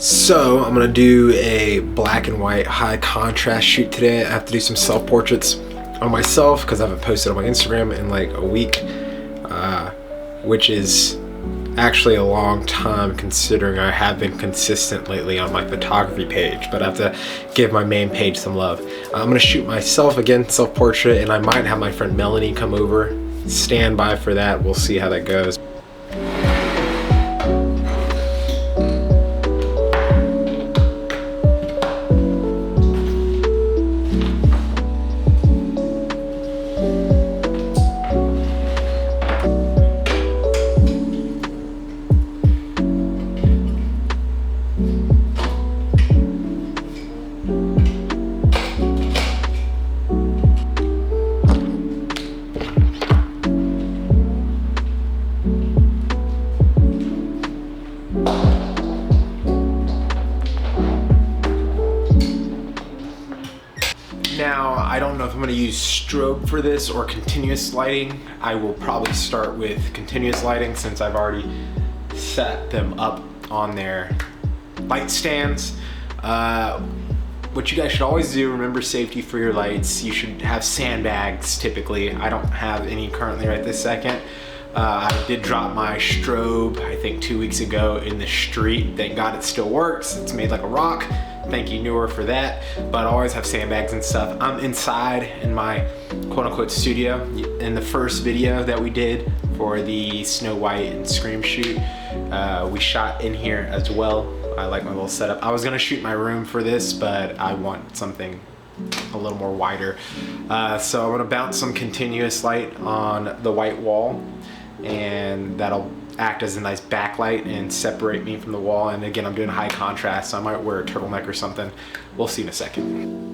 So I'm gonna do a black and white high contrast shoot today. I have to do some self-portraits on myself because I haven't posted on my Instagram in like a week, which is actually a long time considering I have been consistent lately on my photography page, but I have to give my main page some love. I'm gonna shoot myself again, self-portrait, and I might have my friend Melanie come over. Stand by for that. We'll see how that goes. Now, I don't know if I'm gonna use strobe for this or continuous lighting. I will probably start with continuous lighting since I've already set them up on their light stands. What you guys should always do, remember safety for your lights. You should have sandbags typically. I don't have any currently right this second. I did drop my strobe, I think 2 weeks ago in the street. Thank God it still works. It's made like a rock. Thank you, NEEWER, for that. But I always have sandbags and stuff. I'm inside in my quote-unquote studio. In the first video that we did for the Snow White and Scream shoot, we shot in here as well. I like my little setup. I was gonna shoot my room for this, but I want something a little more wider. So I'm gonna bounce some continuous light on the white wall, and that'll act as a nice backlight and separate me from the wall. And again, I'm doing high contrast, so I might wear a turtleneck or something. We'll see in a second.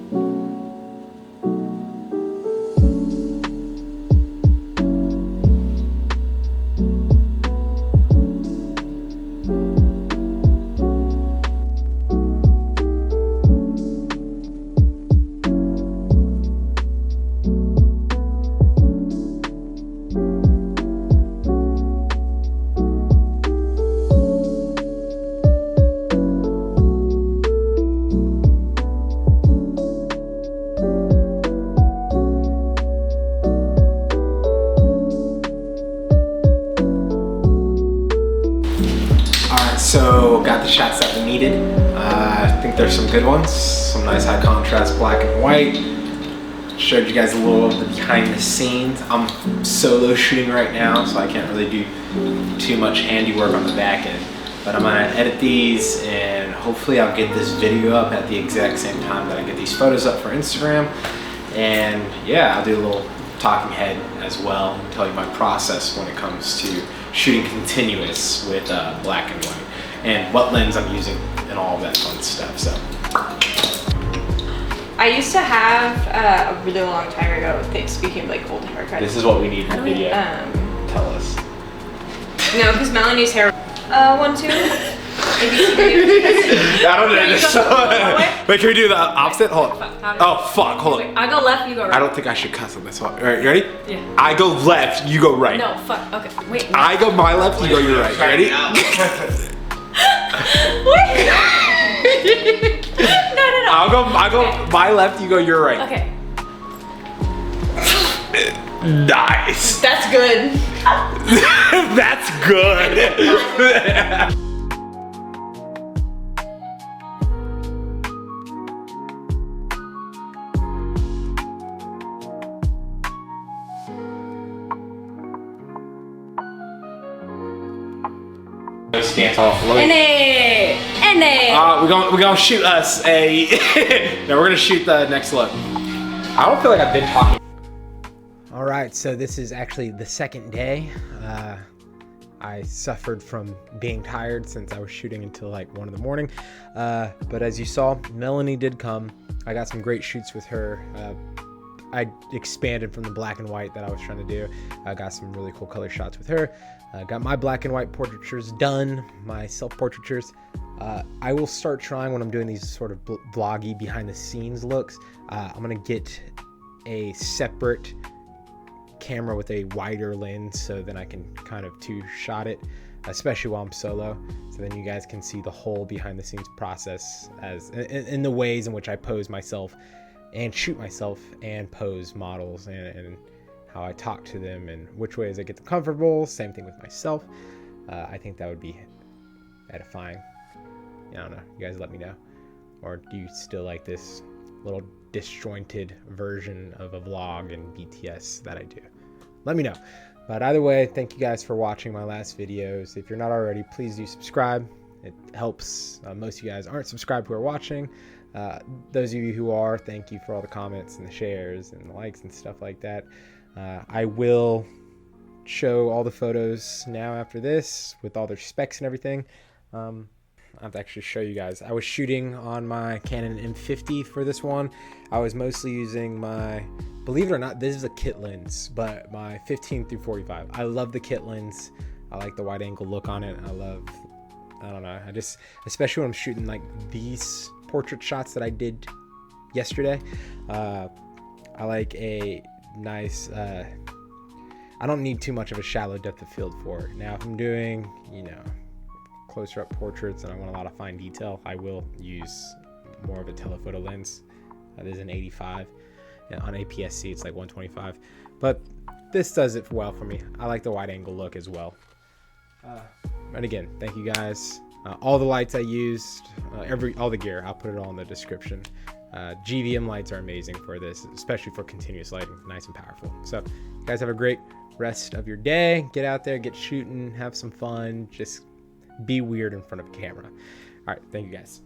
So got the shots that we needed. I think there's some good ones. Some nice high contrast black and white. Showed you guys a little of the behind the scenes. I'm solo shooting right now, so I can't really do too much handiwork on the back end. But I'm gonna edit these and hopefully I'll get this video up at the exact same time that I get these photos up for Instagram. And yeah, I'll do a little talking head as well and tell you my process when it comes to shooting continuous with black and white and what lens I'm using and all of that fun stuff. So I used to have a really long time ago, speaking of like old haircuts. This is what we need in the video. Tell us. No, because Melanie's hair. 1, 2. I don't know. Wait, can we do the opposite? Hold on. Oh fuck, hold on. I go left, you go right. I don't think I should cuss on this one. Alright, you ready? Yeah. I go left, you go right. No, fuck. Okay, wait. I go my left, you go your right. Ready? Wait. No. I go my left, you go your right. Okay. Nice. That's good. That's good. Stance off. We're gonna shoot us a. No, we're gonna shoot the next look. I don't feel like I've been talking. All right, so this is actually the second day. I suffered from being tired since I was shooting until like 1 in the morning. But as you saw, Melanie did come. I got some great shoots with her. I expanded from the black and white that I was trying to do. I got some really cool color shots with her. Got my black and white portraitures done, my self-portraitures. I will start trying when I'm doing these sort of vloggy behind the scenes looks. I'm gonna get a separate camera with a wider lens so then I can kind of two-shot it. especially while I'm solo, so then you guys can see the whole behind the scenes process as in the ways in which I pose myself and shoot myself and pose models, and how I talk to them and which ways I get them comfortable. Same thing with myself. I think that would be edifying. I don't know, you guys let me know. Or do you still like this little disjointed version of a vlog and BTS that I do? Let me know. But either way, thank you guys for watching my last videos. If you're not already, please do subscribe. It helps. Most of you guys aren't subscribed who are watching. Those of you who are, thank you for all the comments and the shares and the likes and stuff like that. I will show all the photos now after this with all their specs and everything. I have to actually show you guys. I was shooting on my Canon M50 for this one. I was mostly using my, believe it or not, this is a kit lens, but my 15-45. I love the kit lens. I like the wide angle look on it. I don't know, especially when I'm shooting like these portrait shots that I did yesterday. I like a nice, I don't need too much of a shallow depth of field for it. Now if I'm doing, closer up portraits and I want a lot of fine detail, I will use more of a telephoto lens. This is an 85. On APS-C it's like 125, but this does it well for me. I like the wide angle look as well. And again, thank you guys. All the lights I used, all the gear, I'll put it all in the description. GVM lights are amazing for this, especially for continuous lighting, nice and powerful. So you guys have a great rest of your day. Get out there, get shooting, have some fun, just be weird in front of a camera. All right, thank you guys.